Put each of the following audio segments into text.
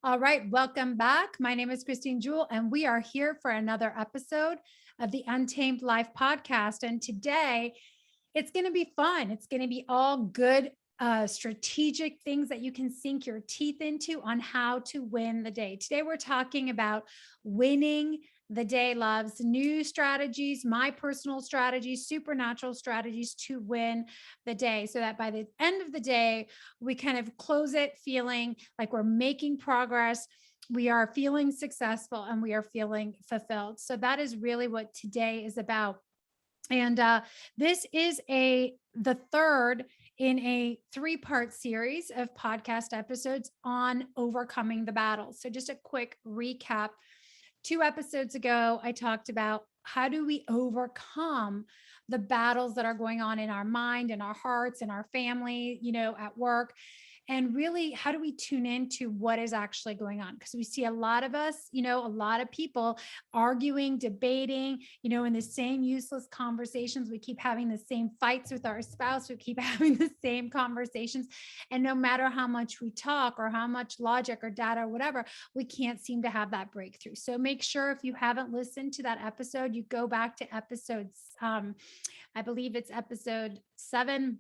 All right, welcome back. My name is Christine Jewell, and we are here for another episode of the Untamed Life podcast. And today it's going to be fun. It's going to be all good, strategic things that you can sink your teeth into on how to win the day. Today, we're talking about winning the day, loves, new strategies, my personal strategies, supernatural strategies to win the day, so that by the end of the day, we kind of close it feeling like we're making progress. We are feeling successful and we are feeling fulfilled. So that is really what today is about. And this is the third in a three-part series of podcast episodes on overcoming the battles. So just a quick recap. 2 episodes ago, I talked about how do we overcome the battles that are going on in our mind, in our hearts, in our family, at work. And really, how do we tune into what is actually going on? Because we see a lot of us, a lot of people arguing, debating, in the same useless conversations. We keep having the same fights with our spouse. We keep having the same conversations. And no matter how much we talk or how much logic or data or whatever, we can't seem to have that breakthrough. So make sure if you haven't listened to that episode, you go back to episodes. I believe it's episode 7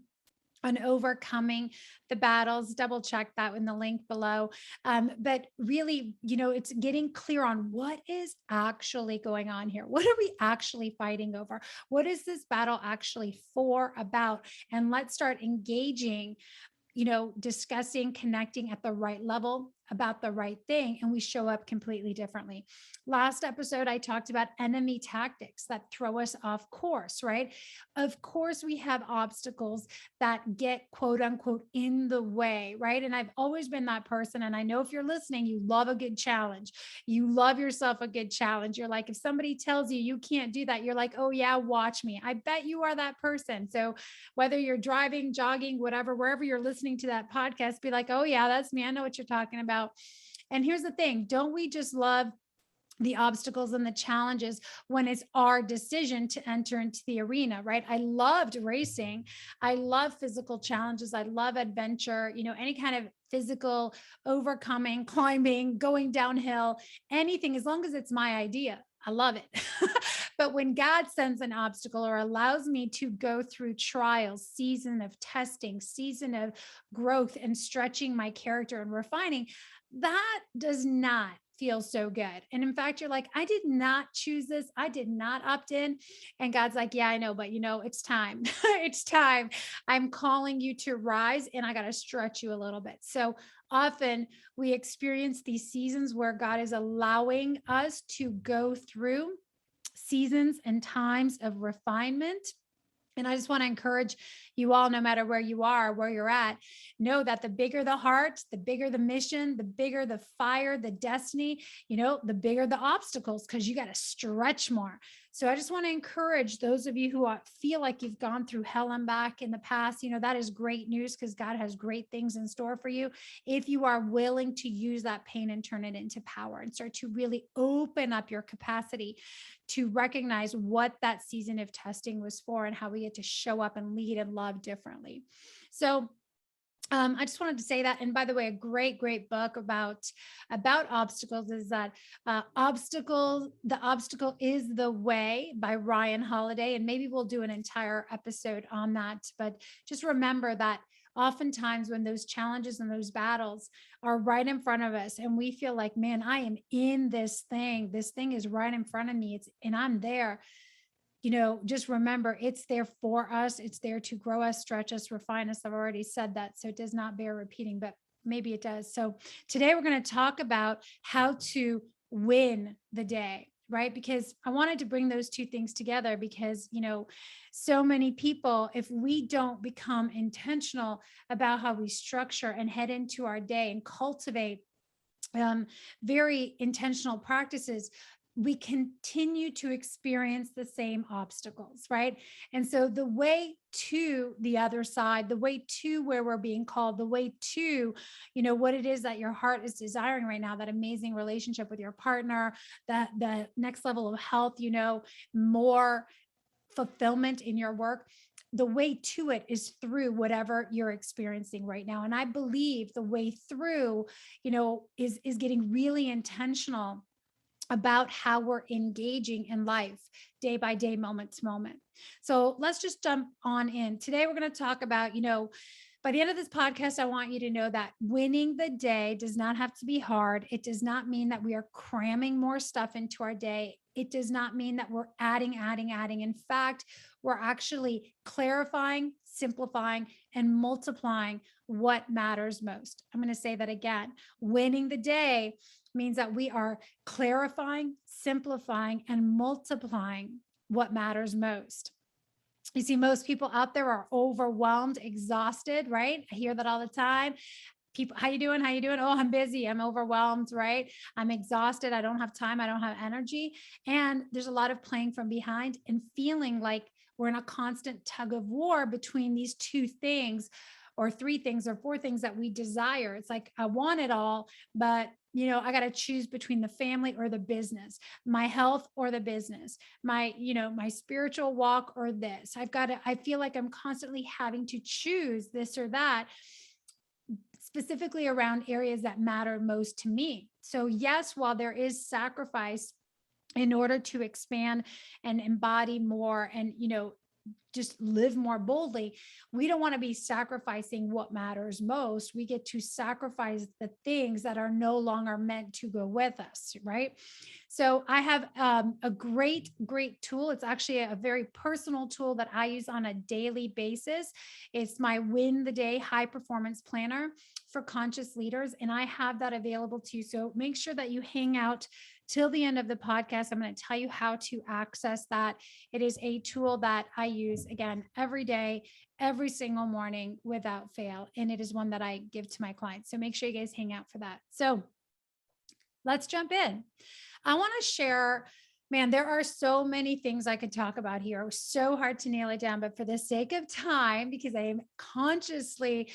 on overcoming the battles. Double check that in the link below. But really, it's getting clear on what is actually going on here. What are we actually fighting over? What is this battle actually about? And let's start engaging, discussing, connecting at the right level about the right thing, and we show up completely differently. Last episode, I talked about enemy tactics that throw us off course, right? Of course, we have obstacles that get quote unquote in the way, right? And I've always been that person. And I know if you're listening, you love a good challenge. You love yourself a good challenge. You're like, if somebody tells you you can't do that, you're like, oh, yeah, watch me. I bet you are that person. So whether you're driving, jogging, whatever, wherever you're listening to that podcast, be like, oh, yeah, that's me. I know what you're talking about. And here's the thing, don't we just love the obstacles and the challenges when it's our decision to enter into the arena, right? I loved racing. I love physical challenges. I love adventure, any kind of physical overcoming, climbing, going downhill, anything, as long as it's my idea. I love it. But when God sends an obstacle or allows me to go through trials, season of testing, season of growth and stretching my character and refining, that does not feel so good. And in fact, you're like, I did not choose this. I did not opt in. And God's like, yeah, I know, but it's time. It's time. I'm calling you to rise and I got to stretch you a little bit. So often we experience these seasons where God is allowing us to go through seasons and times of refinement. And I just want to encourage you all, no matter where you are, where you're at, know that the bigger the heart, the bigger the mission, the bigger the fire, the destiny, the bigger the obstacles, because you got to stretch more. So I just want to encourage those of you who feel like you've gone through hell and back in the past, that is great news because God has great things in store for you. If you are willing to use that pain and turn it into power and start to really open up your capacity to recognize what that season of testing was for and how we get to show up and lead and love differently. So I just wanted to say that. And by the way, a great book about obstacles is that the obstacle is the way by Ryan Holiday. And maybe we'll do an entire episode on that. But just remember that oftentimes when those challenges and those battles are right in front of us and we feel like, man, I am in this thing is right in front of me, and I'm there. Just remember it's there for us. It's there to grow us, stretch us, refine us. I've already said that, so it does not bear repeating, but maybe it does. So today we're going to talk about how to win the day, right? Because I wanted to bring those two things together because, so many people, if we don't become intentional about how we structure and head into our day and cultivate very intentional practices, we continue to experience the same obstacles, right? And so the way to the other side, the way to where we're being called, the way to, what it is that your heart is desiring right now, that amazing relationship with your partner, that the next level of health, more fulfillment in your work, the way to it is through whatever you're experiencing right now. And I believe the way through, is getting really intentional about how we're engaging in life day by day, moment to moment. So let's just jump on in. Today, we're going to talk about, by the end of this podcast, I want you to know that winning the day does not have to be hard. It does not mean that we are cramming more stuff into our day. It does not mean that we're adding. In fact, we're actually clarifying, simplifying, and multiplying what matters most. I'm going to say that again. Winning the day means that we are clarifying, simplifying, and multiplying what matters most. You see, most people out there are overwhelmed, exhausted, right? I hear that all the time. People, how you doing? Oh, I'm busy. I'm overwhelmed, right? I'm exhausted. I don't have time. I don't have energy. And there's a lot of playing from behind and feeling like we're in a constant tug of war between these two things or three things or four things that we desire. It's like, I want it all, but I got to choose between the family or the business, my health or the business, my spiritual walk or this. I feel like I'm constantly having to choose this or that, specifically around areas that matter most to me. So yes, while there is sacrifice in order to expand and embody more and, just live more boldly, we don't want to be sacrificing what matters most. We get to sacrifice the things that are no longer meant to go with us, right? So I have a great tool. It's actually a very personal tool that I use on a daily basis. It's my Win the Day High Performance Planner for conscious leaders, and I have that available to you. So make sure that you hang out till the end of the podcast. I'm going to tell you how to access that. It is a tool that I use, again, every day, every single morning without fail. And it is one that I give to my clients. So make sure you guys hang out for that. So let's jump in. I want to share, man, there are so many things I could talk about here. It was so hard to nail it down, but for the sake of time, because I am consciously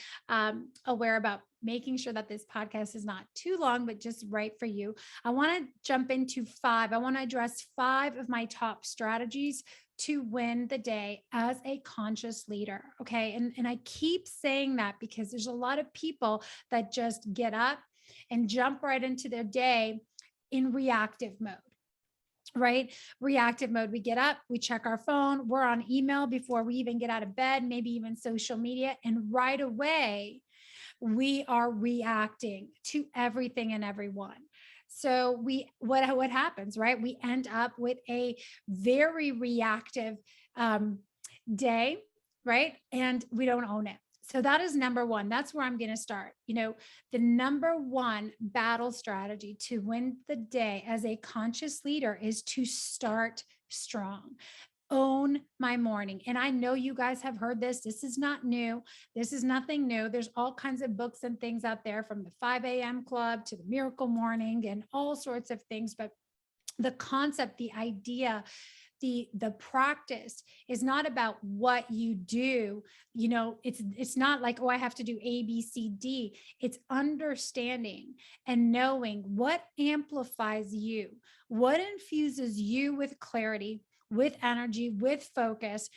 aware about making sure that this podcast is not too long, but just right for you, I want to jump into 5. I want to address 5 of my top strategies to win the day as a conscious leader. Okay. And I keep saying that because there's a lot of people that just get up and jump right into their day in reactive mode. Right? Reactive mode. We get up, we check our phone, we're on email before we even get out of bed, maybe even social media. And right away, we are reacting to everything and everyone. So what happens, right? We end up with a very reactive day, right? And we don't own it. So that is number 1. That's where I'm going to start. The number 1 battle strategy to win the day as a conscious leader is to start strong. Own my morning. And I know you guys have heard this. This is not new. This is nothing new. There's all kinds of books and things out there, from the 5 a.m. club to the miracle morning and all sorts of things. But the concept, the idea, the practice is not about what you do. It's not like, oh, I have to do A, B, C, D. It's understanding and knowing what amplifies you, what infuses you with clarity, with energy, with focus,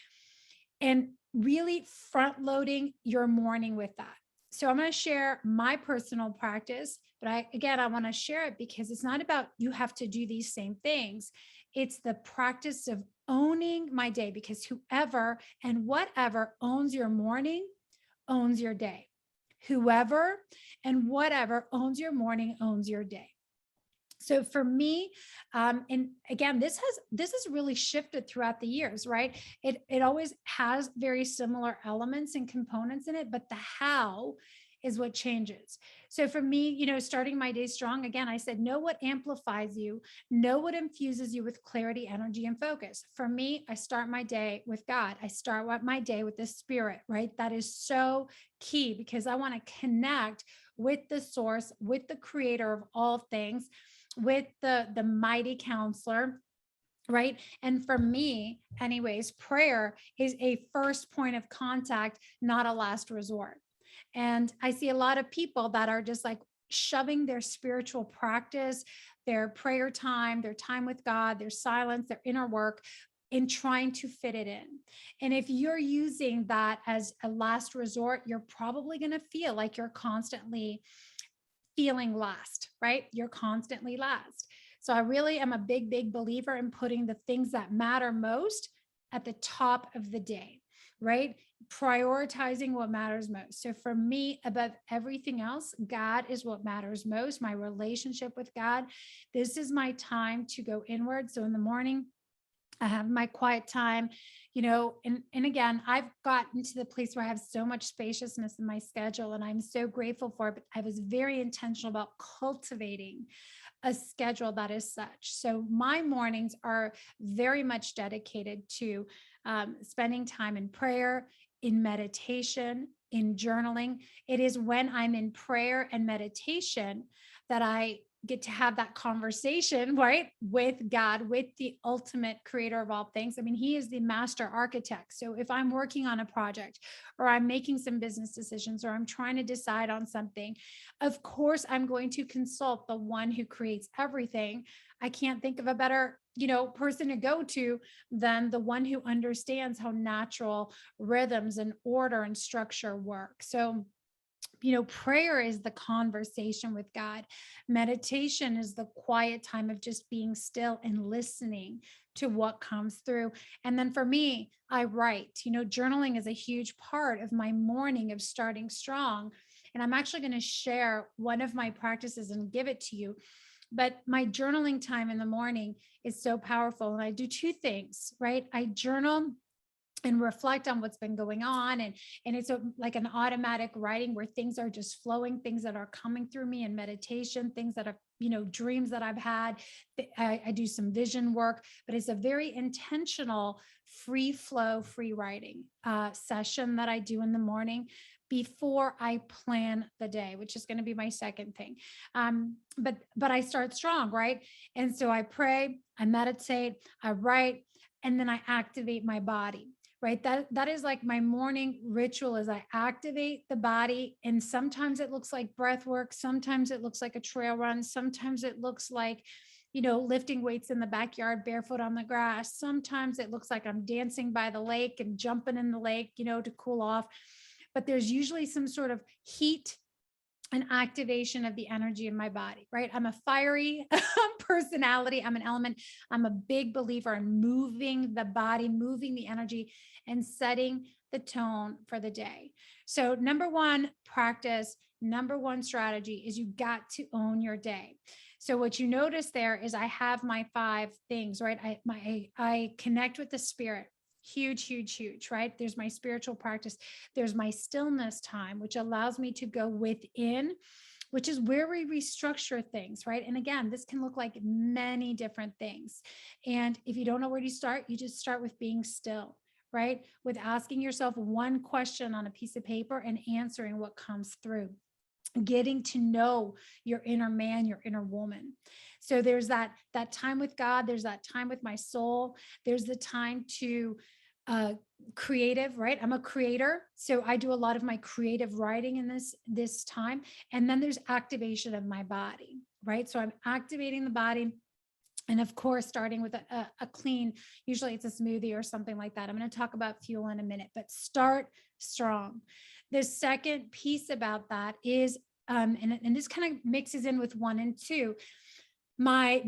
and really front loading your morning with that. So I'm going to share my personal practice, but I want to share it because it's not about you have to do these same things. It's the practice of owning my day, because whoever and whatever owns your morning owns your day. Whoever and whatever owns your morning owns your day. So for me, and again, this has really shifted throughout the years, right? It always has very similar elements and components in it, but the how is what changes. So for me, starting my day strong, again, I said, know what amplifies you, know what infuses you with clarity, energy, and focus. For me, I start my day with God. I start my day with the Spirit, right? That is so key, because I want to connect with the source, with the creator of all things, with the mighty counselor, right? And for me, anyways, prayer is a first point of contact, not a last resort. And I see a lot of people that are just like shoving their spiritual practice, their prayer time, their time with God, their silence, their inner work in trying to fit it in. And if you're using that as a last resort, you're probably going to feel like you're constantly feeling last, right? You're constantly last. So I really am a big, big believer in putting the things that matter most at the top of the day, right? Prioritizing what matters most. So for me, above everything else, God is what matters most, my relationship with God. This is my time to go inward. So in the morning, I have my quiet time, and again, I've gotten to the place where I have so much spaciousness in my schedule, and I'm so grateful for it. But I was very intentional about cultivating a schedule that is such. So my mornings are very much dedicated to spending time in prayer, in meditation, in journaling. It is when I'm in prayer and meditation that I get to have that conversation, right, with God, with the ultimate creator of all things. I mean, he is the master architect. So if I'm working on a project, or I'm making some business decisions, or I'm trying to decide on something, of course, I'm going to consult the one who creates everything. I can't think of a better, person to go to than the one who understands how natural rhythms and order and structure work. So prayer is the conversation with God. Meditation is the quiet time of just being still and listening to what comes through. And then for me, I write. Journaling is a huge part of my morning of starting strong. And I'm actually going to share one of my practices and give it to you. But my journaling time in the morning is so powerful. And I do two things, right? I journal and reflect on what's been going on, and it's like an automatic writing where things are just flowing, things that are coming through me in meditation, things that are dreams that I've had. I do some vision work, but it's a very intentional free flow, free writing session that I do in the morning before I plan the day, which is going to be my second thing. But I start strong, right? And so I pray, I meditate, I write, and then I activate my body. Right. That is like my morning ritual. Is I activate the body. And sometimes it looks like breath work. Sometimes it looks like a trail run. Sometimes it looks like, lifting weights in the backyard, barefoot on the grass. Sometimes it looks like I'm dancing by the lake and jumping in the lake, to cool off. But there's usually some sort of heat and activation of the energy in my body, right? I'm a fiery personality. I'm an element. I'm a big believer in moving the body, moving the energy, and setting the tone for the day. So number one practice, number one strategy is you got to own your day. So what you notice there is I have my 5 things, right? I connect with the spirit. Huge, huge, huge, right? There's my spiritual practice. There's my stillness time, which allows me to go within, which is where we restructure things, right? And again, this can look like many different things. And if you don't know where to start, you just start with being still, right? With asking yourself one question on a piece of paper and answering what comes through. Getting to know your inner man, your inner woman. So there's that time with God. There's that time with my soul. There's the time to creative, right? I'm a creator. So I do a lot of my creative writing in this time. And then there's activation of my body, right? So I'm activating the body. And of course, starting with a clean, usually it's a smoothie or something like that. I'm going to talk about fuel in a minute, but start strong. The second piece about that is, and this kind of mixes in with 1 and 2,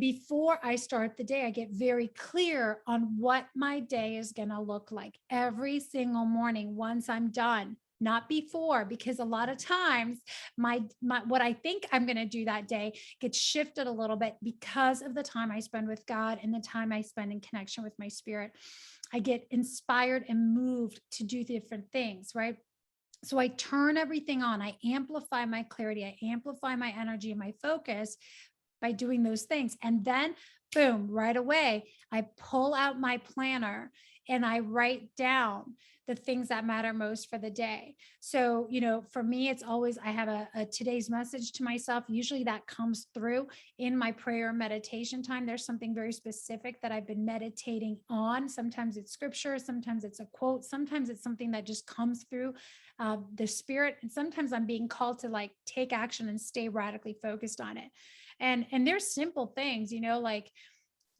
before I start the day, I get very clear on what my day is going to look like every single morning once I'm done. Not before, because a lot of times my what I think I'm going to do that day gets shifted a little bit because of the time I spend with God and the time I spend in connection with my spirit. I get inspired and moved to do different things, right? So I turn everything on. I amplify my clarity. I amplify my energy and my focus by doing those things. And then boom, right away, I pull out my planner and I write down the things that matter most for the day. So, for me, it's always, I have a today's message to myself. Usually that comes through in my prayer meditation time. There's something very specific that I've been meditating on. Sometimes it's scripture, sometimes it's a quote, sometimes it's something that just comes through the spirit. And sometimes I'm being called to take action and stay radically focused on it. And there's simple things, like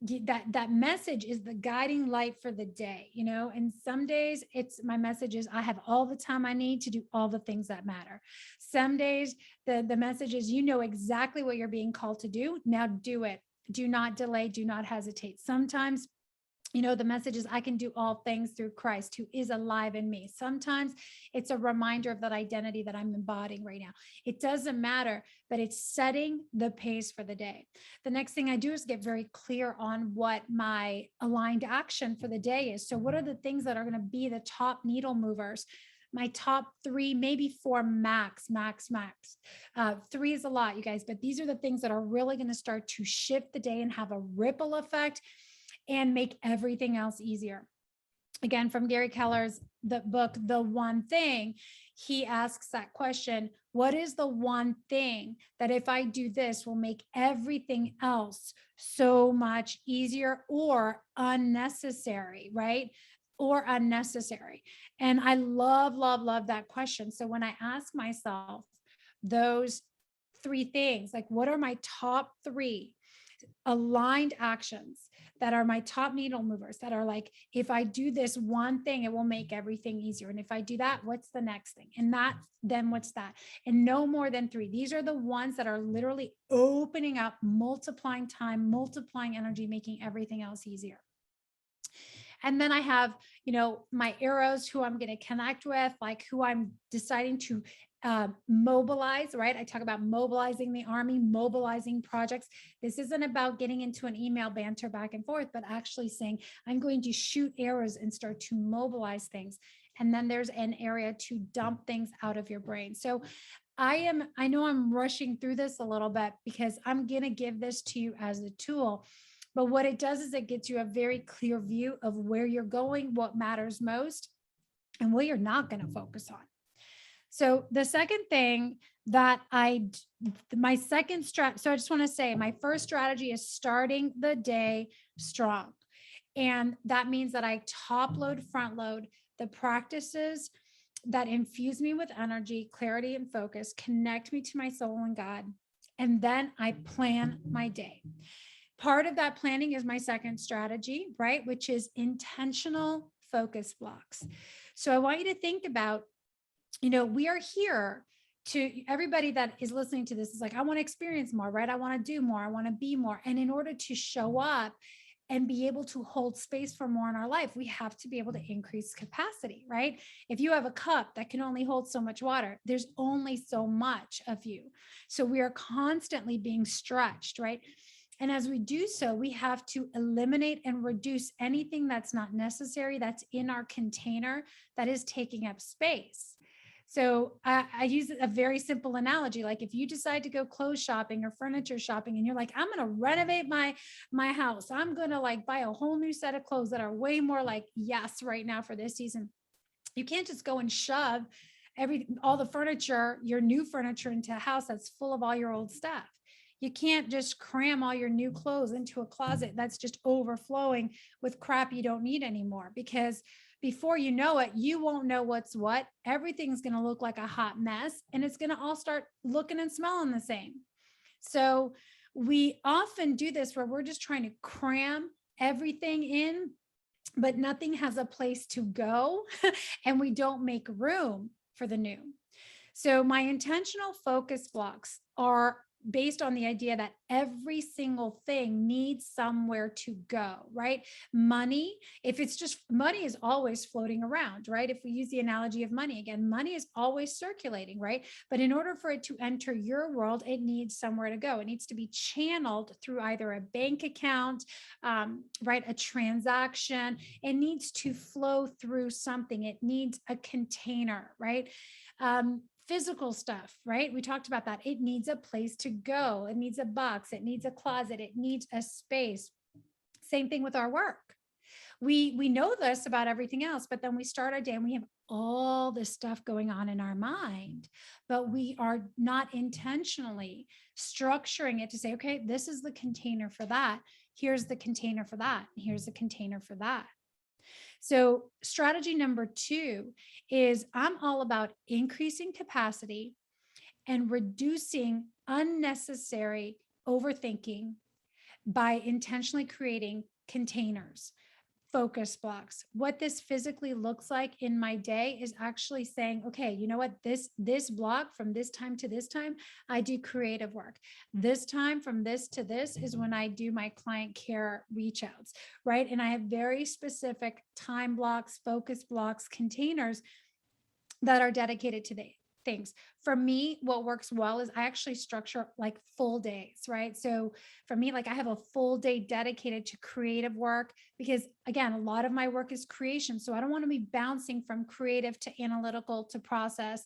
that message is the guiding light for the day, and some days my message is I have all the time I need to do all the things that matter. Some days the message is, exactly what you're being called to do. Now do it. Do not delay. Do not hesitate. Sometimes the message is I can do all things through Christ who is alive in me. Sometimes it's a reminder of that identity that I'm embodying right now. It doesn't matter, but it's setting the pace for the day. The next thing I do is get very clear on what my aligned action for the day is. So what are the things that are going to be the top needle movers? My top 3, maybe 4 max. 3 is a lot, you guys, but these are the things that are really going to start to shift the day and have a ripple effect and make everything else easier. Again, from Gary Keller's the book, The One Thing, he asks that question, what is the one thing that if I do this will make everything else so much easier or unnecessary, right? Or unnecessary. And I love that question. So when I ask myself those 3 things, like what are my top 3 aligned actions that are my top needle movers, that are like, if I do this one thing, it will make everything easier. And if I do that, what's the next thing? And then what's that? And no more than 3. These are the ones that are literally opening up, multiplying time, multiplying energy, making everything else easier. And then I have, my arrows, who I'm going to connect with, like who I'm deciding to mobilize, right? I talk about mobilizing the army, mobilizing projects. This isn't about getting into an email banter back and forth, but actually saying, I'm going to shoot arrows and start to mobilize things. And then there's an area to dump things out of your brain. So I know I'm rushing through this a little bit because I'm going to give this to you as a tool. But what it does is it gets you a very clear view of where you're going, what matters most, and what you're not going to focus on. So the second thing that my second strat, so I just want to say my first strategy is starting the day strong. And that means that I top load, front load the practices that infuse me with energy, clarity, and focus, connect me to my soul and God. And then I plan my day. Part of that planning is my second strategy, right? Which is intentional focus blocks. So I want you to think about, we are here to everybody that is listening to this is like, I want to experience more, right? I want to do more. I want to be more. And in order to show up and be able to hold space for more in our life, we have to be able to increase capacity, right? If you have a cup that can only hold so much water, there's only so much of you. So we are constantly being stretched, right? And as we do so, we have to eliminate and reduce anything that's not necessary, that's in our container, that is taking up space. So I use a very simple analogy. Like if you decide to go clothes shopping or furniture shopping and you're like, I'm going to renovate my house. I'm going to like buy a whole new set of clothes that are way more like yes right now for this season. You can't just go and shove all the furniture, your new furniture, into a house that's full of all your old stuff. You can't just cram all your new clothes into a closet that's just overflowing with crap you don't need anymore, because before you know it, you won't know what's what. Everything's going to look like a hot mess, and it's going to all start looking and smelling the same. So we often do this where we're just trying to cram everything in, but nothing has a place to go and we don't make room for the new. So my intentional focus blocks are based on the idea that every single thing needs somewhere to go, right? Money, if it's just money, is always floating around, right? If we use the analogy of money again, money is always circulating, right? But in order for it to enter your world, it needs somewhere to go. It needs to be channeled through either a bank account, right? A transaction. It needs to flow through something. It needs a container, right? Physical stuff, right? We talked about that. It needs a place to go. It needs a box. It needs a closet. It needs a space. Same thing with our work. We know this about everything else, but then we start our day and we have all this stuff going on in our mind, but we are not intentionally structuring it to say, okay, this is the container for that. Here's the container for that. And here's the container for that. So strategy number 2 is I'm all about increasing capacity and reducing unnecessary overthinking, by intentionally creating containers, focus blocks. What this physically looks like in my day is actually saying, okay, you know what, this block from this time to this time, I do creative work. This time from this to this is when I do my client care reach outs, right? And I have very specific time blocks, focus blocks, containers that are dedicated to the things. For me, what works well is I actually structure like full days, right? So for me, like I have a full day dedicated to creative work because again, a lot of my work is creation. So I don't want to be bouncing from creative to analytical to process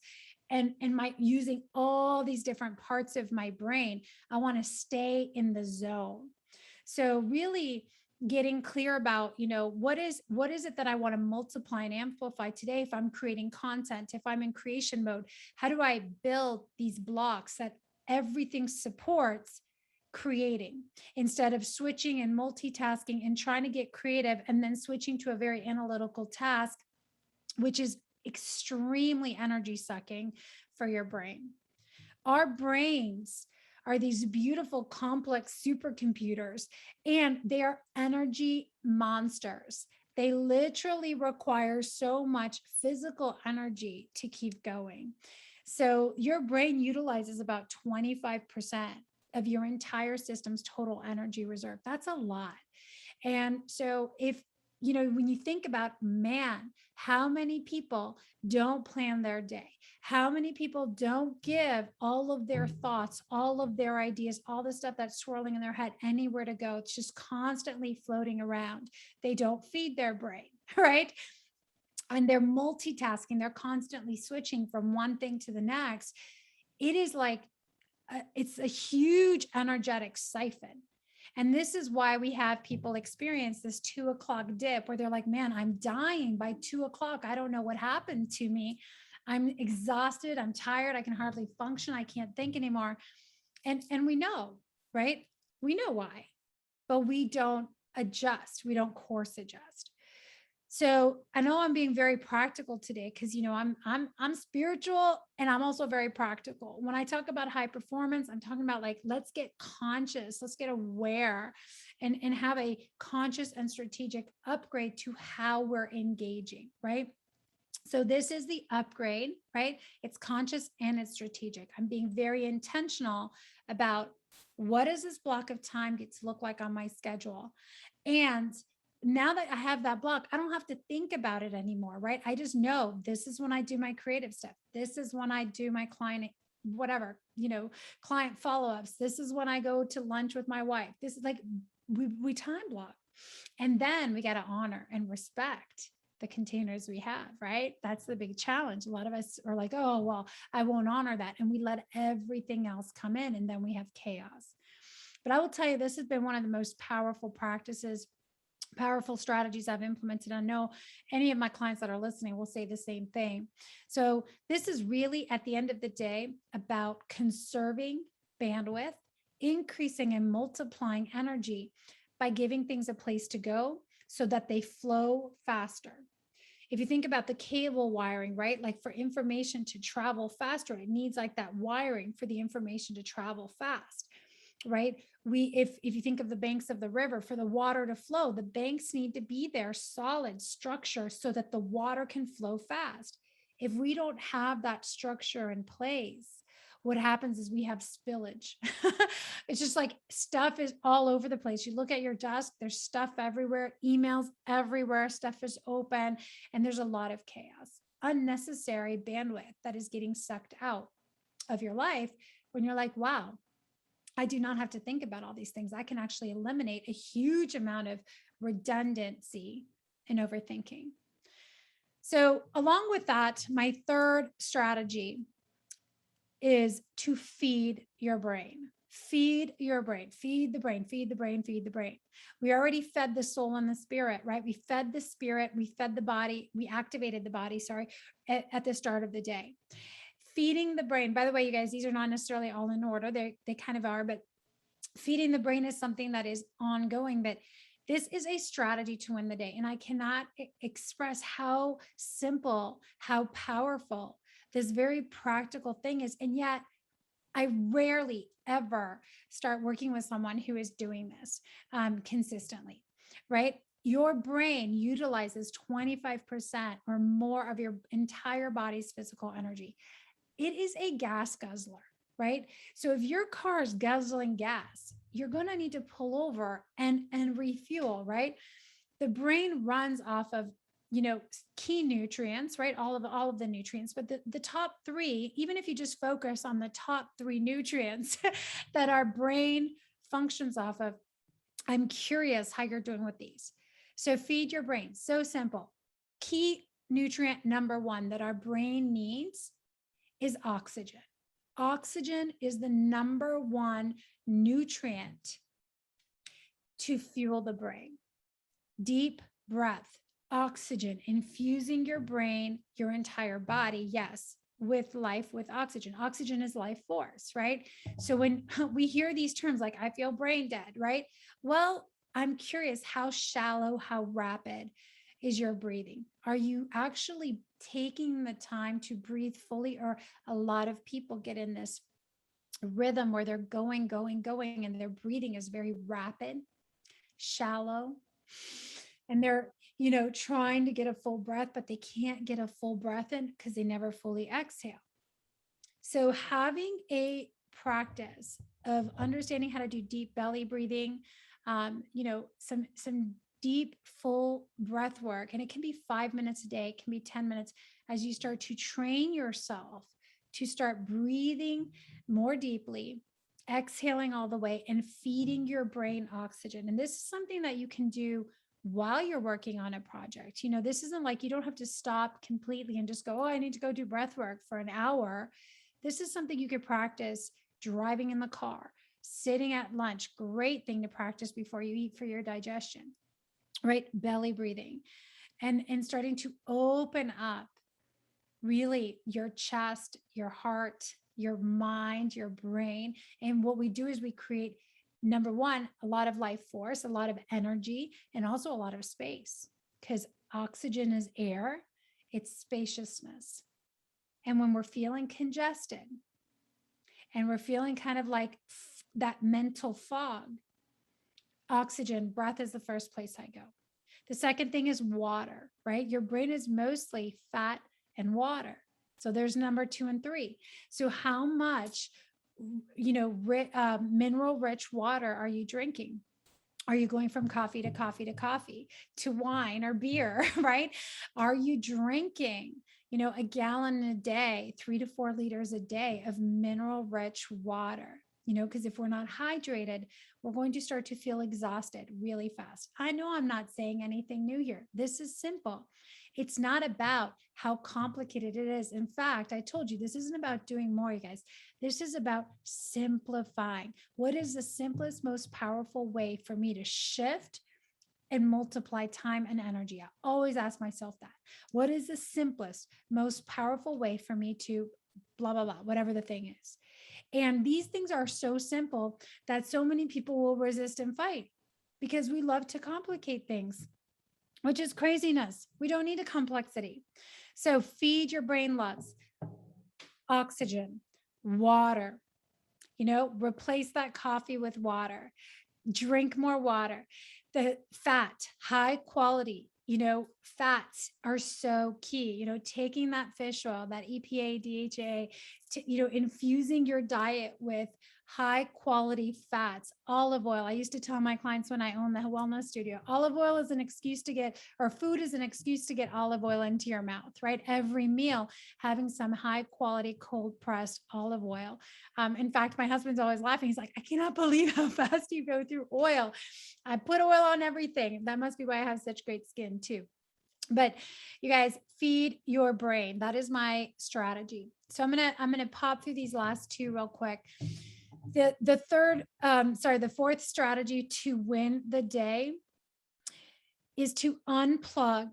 and my using all these different parts of my brain. I want to stay in the zone. So really getting clear about, what is it that I want to multiply and amplify today? If I'm creating content, if I'm in creation mode, how do I build these blocks that everything supports creating, instead of switching and multitasking and trying to get creative and then switching to a very analytical task, which is extremely energy sucking for your brain. Our brains are these beautiful, complex supercomputers, and they are energy monsters. They literally require so much physical energy to keep going. So, your brain utilizes about 25% of your entire system's total energy reserve. That's a lot. And so, if when you think about, man, how many people don't plan their day? How many people don't give all of their thoughts, all of their ideas, all the stuff that's swirling in their head anywhere to go? It's just constantly floating around. They don't feed their brain, right? And they're multitasking, they're constantly switching from one thing to the next. It is like, it's a huge energetic siphon. And this is why we have people experience this 2 o'clock dip where they're like, man, I'm dying by 2 o'clock. I don't know what happened to me. I'm exhausted. I'm tired. I can hardly function. I can't think anymore. And we know, right? We know why, but we don't adjust. We don't course adjust. So I know I'm being very practical today because I'm spiritual and I'm also very practical. When I talk about high performance, I'm talking about like, let's get conscious, let's get aware and have a conscious and strategic upgrade to how we're engaging, right? So this is the upgrade, right? It's conscious and it's strategic. I'm being very intentional about what does this block of time get to look like on my schedule? And now that I have that block, I don't have to think about it anymore, right? I just know this is when I do my creative stuff. This is when I do my client, whatever, client follow-ups. This is when I go to lunch with my wife. This is like, we time block. And then we got to honor and respect the containers we have, right? That's the big challenge. A lot of us are like, oh, well, I won't honor that. And we let everything else come in and then we have chaos. But I will tell you, this has been one of the most powerful practices, powerful strategies I've implemented. I know any of my clients that are listening will say the same thing. So this is really, at the end of the day, about conserving bandwidth, increasing and multiplying energy by giving things a place to go so that they flow faster. If you think about the cable wiring, right? Like for information to travel faster, it needs like that wiring for the information to travel fast, right? If you think of the banks of the river, for the water to flow, the banks need to be there, solid structure, so that the water can flow fast. If we don't have that structure in place, what happens is we have spillage. It's just like stuff is all over the place. You look at your desk, there's stuff everywhere, emails everywhere, stuff is open, and there's a lot of chaos, unnecessary bandwidth that is getting sucked out of your life when you're like, wow, I do not have to think about all these things. I can actually eliminate a huge amount of redundancy and overthinking. So, along with that, my third strategy is to feed your brain. Feed your brain, feed the brain, feed the brain, feed the brain. We already fed the soul and the spirit, right? We fed the spirit, we fed the body, we activated the body, at the start of the day. Feeding the brain, by the way, you guys, these are not necessarily all in order. They kind of are, but feeding the brain is something that is ongoing, but this is a strategy to win the day. And I cannot express how simple, how powerful this very practical thing is. And yet I rarely ever start working with someone who is doing this consistently, right? Your brain utilizes 25% or more of your entire body's physical energy. It is a gas guzzler, right? So if your car is guzzling gas, you're going to need to pull over and refuel, right? The brain runs off of, key nutrients, right? All of the nutrients, but the top three, even if you just focus on the top three nutrients that our brain functions off of, I'm curious how you're doing with these. So feed your brain. So simple. Key nutrient number one that our brain needs is oxygen. Oxygen is the number one nutrient to fuel the brain. Deep breath, oxygen, infusing your brain, your entire body, yes, with life, with oxygen. Oxygen is life force, right? So when we hear these terms like, I feel brain dead, right? Well, I'm curious, how shallow, how rapid is your breathing? Are you actually taking the time to breathe fully? Or a lot of people get in this rhythm where they're going, and their breathing is very rapid, shallow, and they're trying to get a full breath, but they can't get a full breath in because they never fully exhale. So having a practice of understanding how to do deep belly breathing, some deep full breath work, and it can be 5 minutes a day, it can be 10 minutes, as you start to train yourself to start breathing more deeply, exhaling all the way, and feeding your brain oxygen. And this is something that you can do while you're working on a project. This isn't like you don't have to stop completely and just go, oh, I need to go do breath work for an hour. This is something you could practice driving in the car, sitting at lunch. Great thing to practice before you eat for your digestion, right? Belly breathing and starting to open up really your chest, your heart, your mind, your brain. And what we do is we create, number one, a lot of life force, a lot of energy, and also a lot of space, because oxygen is air, it's spaciousness. And when we're feeling congested and we're feeling kind of like that mental fog, oxygen, breath is the first place I go. The second thing is water, right? Your brain is mostly fat and water. So there's number 2 and 3. So how much, mineral rich water are you drinking? Are you going from coffee to coffee to coffee to wine or beer, right? Are you drinking, a gallon a day, 3 to 4 liters a day of mineral rich water? Because if we're not hydrated, we're going to start to feel exhausted really fast. I know I'm not saying anything new here. This is simple. It's not about how complicated it is. In fact, I told you this isn't about doing more, you guys. This is about simplifying. What is the simplest, most powerful way for me to shift and multiply time and energy? I always ask myself that. What is the simplest, most powerful way for me to blah, blah, blah, whatever the thing is? And these things are so simple that so many people will resist and fight because we love to complicate things, which is craziness. We don't need a complexity. So feed your brain loves oxygen, water, replace that coffee with water, drink more water. The fat, high quality, fats are so key, taking that fish oil, that EPA, DHA, infusing your diet with high quality fats, olive oil. I used to tell my clients when I owned the wellness studio, olive oil is an excuse to get, or food is an excuse to get olive oil into your mouth, right? Every meal, having some high quality cold pressed olive oil. In fact, my husband's always laughing. He's like, I cannot believe how fast you go through oil. I put oil on everything. That must be why I have such great skin too. But you guys, feed your brain. That is my strategy. So I'm gonna pop through these last two real quick. The fourth strategy to win the day is to unplug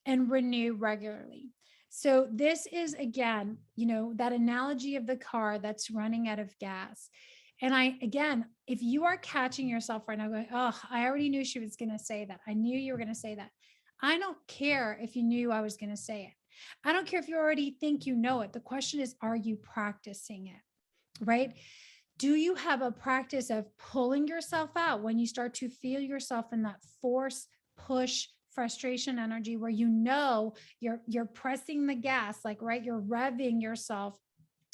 and renew regularly. So this is, again, that analogy of the car that's running out of gas. And if you are catching yourself right now going, oh, I already knew she was going to say that. I knew you were going to say that. I don't care if you knew I was going to say it. I don't care if you already think you know it. The question is, are you practicing it? right? Do you have a practice of pulling yourself out when you start to feel yourself in that force, push, frustration energy where you're pressing the gas, like, right, you're revving yourself,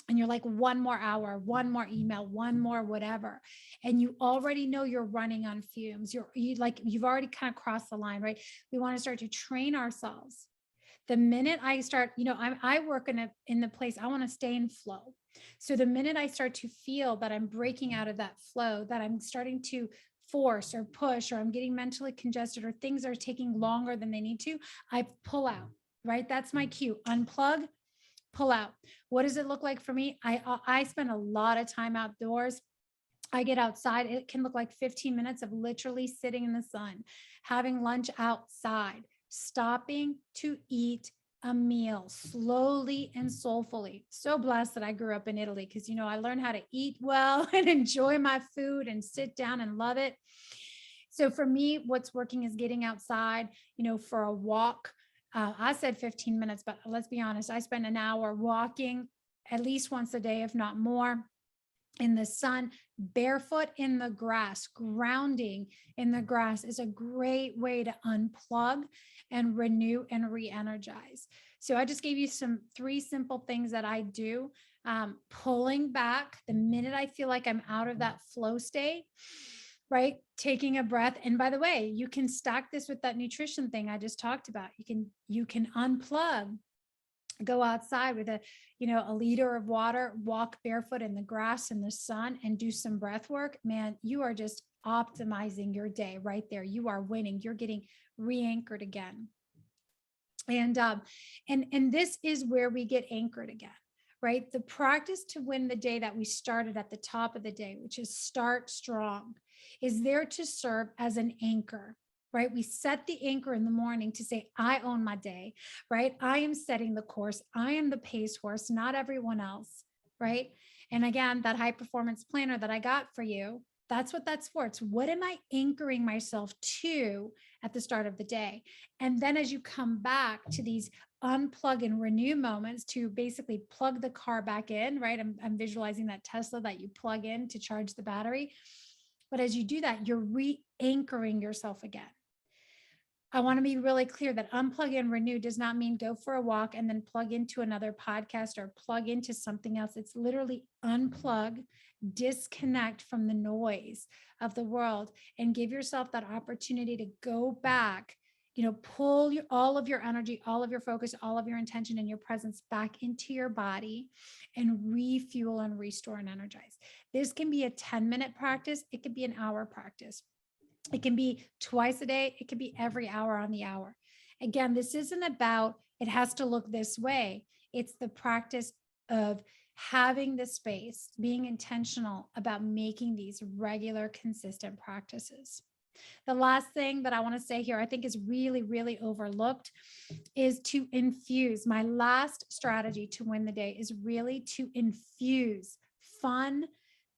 and you're like, one more hour, one more email, one more whatever, and you already know you're running on fumes. You've already kind of crossed the line, right? We want to start to train ourselves. The minute I start, I work in the place, I want to stay in flow. So the minute I start to feel that I'm breaking out of that flow, that I'm starting to force or push, or I'm getting mentally congested, or things are taking longer than they need to, I pull out, right? That's my cue. Unplug, pull out. What does it look like for me? I spend a lot of time outdoors. I get outside. It can look like 15 minutes of literally sitting in the sun, having lunch outside, stopping to eat a meal slowly and soulfully. So blessed that I grew up in Italy, because, I learned how to eat well and enjoy my food and sit down and love it. So for me, what's working is getting outside, for a walk. I said 15 minutes, but let's be honest, I spend an hour walking at least once a day, if not more, in the sun, barefoot in the grass. Grounding in the grass is a great way to unplug and renew and re-energize. So I just gave you three simple things that I do. Pulling back the minute I feel like I'm out of that flow state, right? Taking a breath. And by the way, you can stack this with that nutrition thing I just talked about. You can unplug, go outside with a liter of water, walk barefoot in the grass in the sun, and do some breath work. Man, you are just optimizing your day right there. You are winning. You're getting re-anchored again. And this is where we get anchored again, right? The practice to win the day that we started at the top of the day, which is start strong, is there to serve as an anchor, right? We set the anchor in the morning to say, I own my day, right? I am setting the course. I am the pace horse, not everyone else, right? And again, that high performance planner that I got for you, that's what that's for. It's what am I anchoring myself to at the start of the day? And then as you come back to these unplug and renew moments to basically plug the car back in, right? I'm visualizing that Tesla that you plug in to charge the battery. But as you do that, you're re-anchoring yourself again. I want to be really clear that unplug and renew does not mean go for a walk and then plug into another podcast or plug into something else. It's literally unplug, disconnect from the noise of the world, and give yourself that opportunity to go back, pull all of your energy, all of your focus, all of your intention and your presence back into your body and refuel and restore and energize. This can be a 10-minute practice. It could be an hour practice. It can be twice a day. It could be every hour on the hour. Again, this isn't about it has to look this way. It's the practice of having the space, being intentional about making these regular, consistent practices. The last thing that I want to say here, I think is really, really overlooked, is to infuse. My last strategy to win the day is really to infuse fun,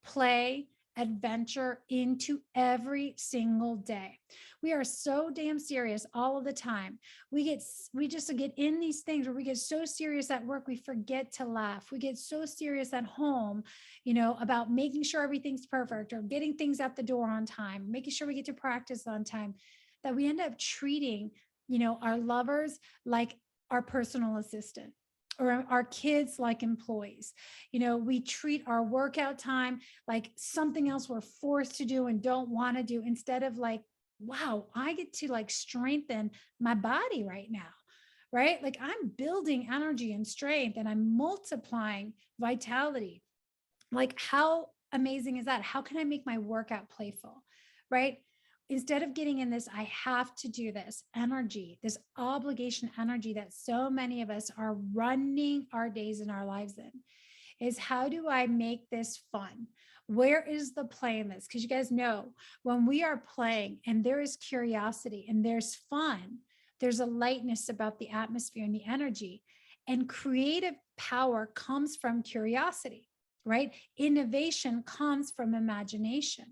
play, adventure into every single day. We are so damn serious all of the time. We just get in these things where we get so serious at work, we forget to laugh. We get so serious at home, about making sure everything's perfect or getting things out the door on time, making sure we get to practice on time, that we end up treating, our lovers like our personal assistant, or our kids like employees. We treat our workout time like something else we're forced to do and don't want to do, instead of like, wow, I get to like strengthen my body right now, right? Like I'm building energy and strength and I'm multiplying vitality. Like how amazing is that? How can I make my workout playful, right? Instead of getting in this, I have to do this energy, this obligation energy that so many of us are running our days and our lives in, is how do I make this fun? Where is the play in this? Because you guys know when we are playing and there is curiosity and there's fun, there's a lightness about the atmosphere and the energy. And creative power comes from curiosity, right? Innovation comes from imagination.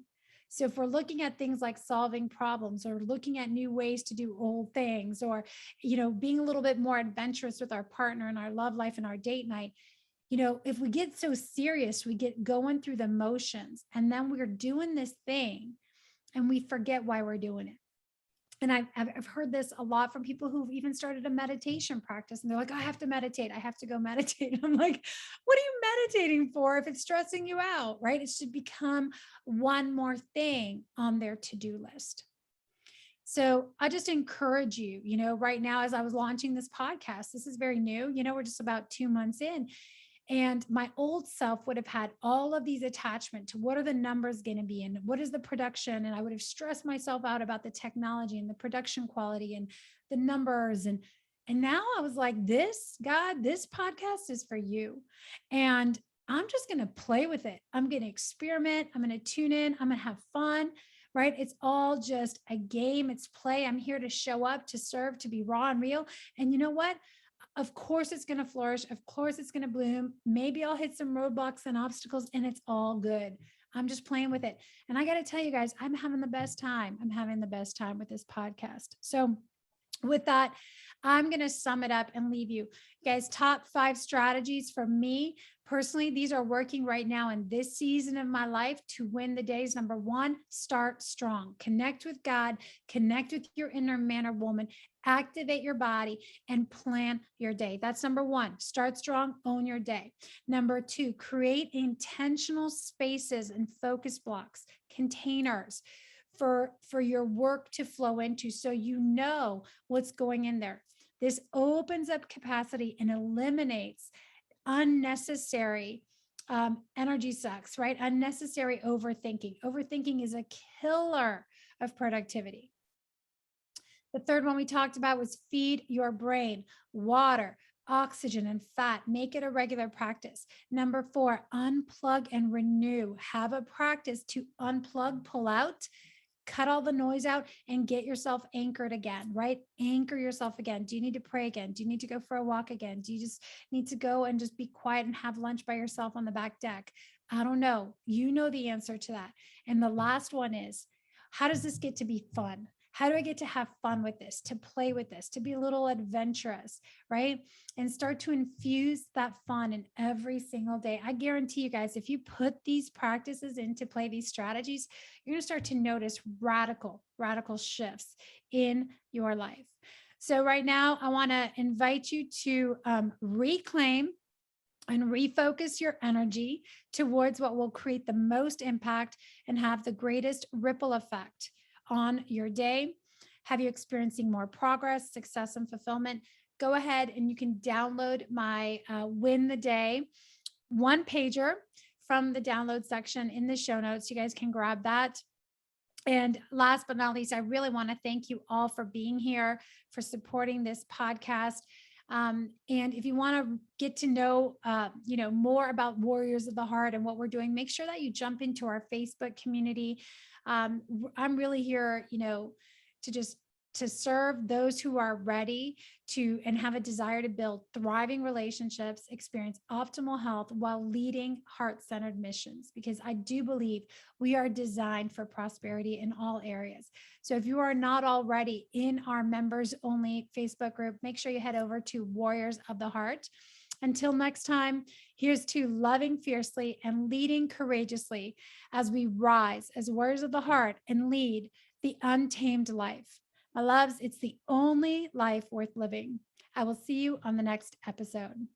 So if we're looking at things like solving problems or looking at new ways to do old things, or, being a little bit more adventurous with our partner and our love life and our date night, if we get so serious, we get going through the motions, and then we're doing this thing and we forget why we're doing it. And I've heard this a lot from people who've even started a meditation practice, and they're like, I have to meditate. I have to go meditate. I'm like, what are you meditating for if it's stressing you out, right? It should become one more thing on their to-do list. So I just encourage you, right now, as I was launching this podcast, this is very new, we're just about 2 months in. And my old self would have had all of these attachment to what are the numbers going to be and what is the production. And I would have stressed myself out about the technology and the production quality and the numbers. And now I was like, this podcast is for you. And I'm just going to play with it. I'm going to experiment. I'm going to tune in. I'm going to have fun, right? It's all just a game. It's play. I'm here to show up, to serve, to be raw and real. And you know what? Of course it's going to flourish. Of course it's going to bloom. Maybe I'll hit some roadblocks and obstacles, and it's all good. I'm just playing with it. And I got to tell you guys, I'm having the best time. I'm having the best time with this podcast. So with that, I'm going to sum it up and leave you guys. Top 5 strategies for me personally. These are working right now in this season of my life to win the days. Number 1, start strong. Connect with God, connect with your inner man or woman, activate your body, and plan your day. That's number 1. Start strong, own your day. Number 2, create intentional spaces and focus blocks, containers for your work to flow into, so you know what's going in there. This opens up capacity and eliminates unnecessary energy sucks, right? Unnecessary overthinking. Overthinking is a killer of productivity. The third one we talked about was feed your brain, water, oxygen, and fat. Make it a regular practice. Number 4, unplug and renew. Have a practice to unplug, pull out, cut all the noise out, and get yourself anchored again, right? Anchor yourself again. Do you need to pray again? Do you need to go for a walk again? Do you just need to go and just be quiet and have lunch by yourself on the back deck? I don't know. You know the answer to that. And the last one is, how does this get to be fun? How do I get to have fun with this, to play with this, to be a little adventurous, right? And start to infuse that fun in every single day. I guarantee you guys, if you put these practices into play, these strategies, you're going to start to notice radical shifts in your life. So right now, I want to invite you to reclaim and refocus your energy towards what will create the most impact and have the greatest ripple effect on your day. Have you experiencing more progress, success, and fulfillment? Go ahead and you can download my Win the Day one pager from the download section in the show notes. You guys can grab that. And last but not least, I really want to thank you all for being here, for supporting this podcast. And if you want to get to know, more about Warriors of the Heart and what we're doing, make sure that you jump into our Facebook community. I'm really here, to serve those who are ready to and have a desire to build thriving relationships, experience optimal health while leading heart-centered missions, because I do believe we are designed for prosperity in all areas. So if you are not already in our members only Facebook group, make sure you head over to Warriors of the Heart. Until next time, here's to loving fiercely and leading courageously as we rise as warriors of the heart and lead the untamed life. My loves, it's the only life worth living. I will see you on the next episode.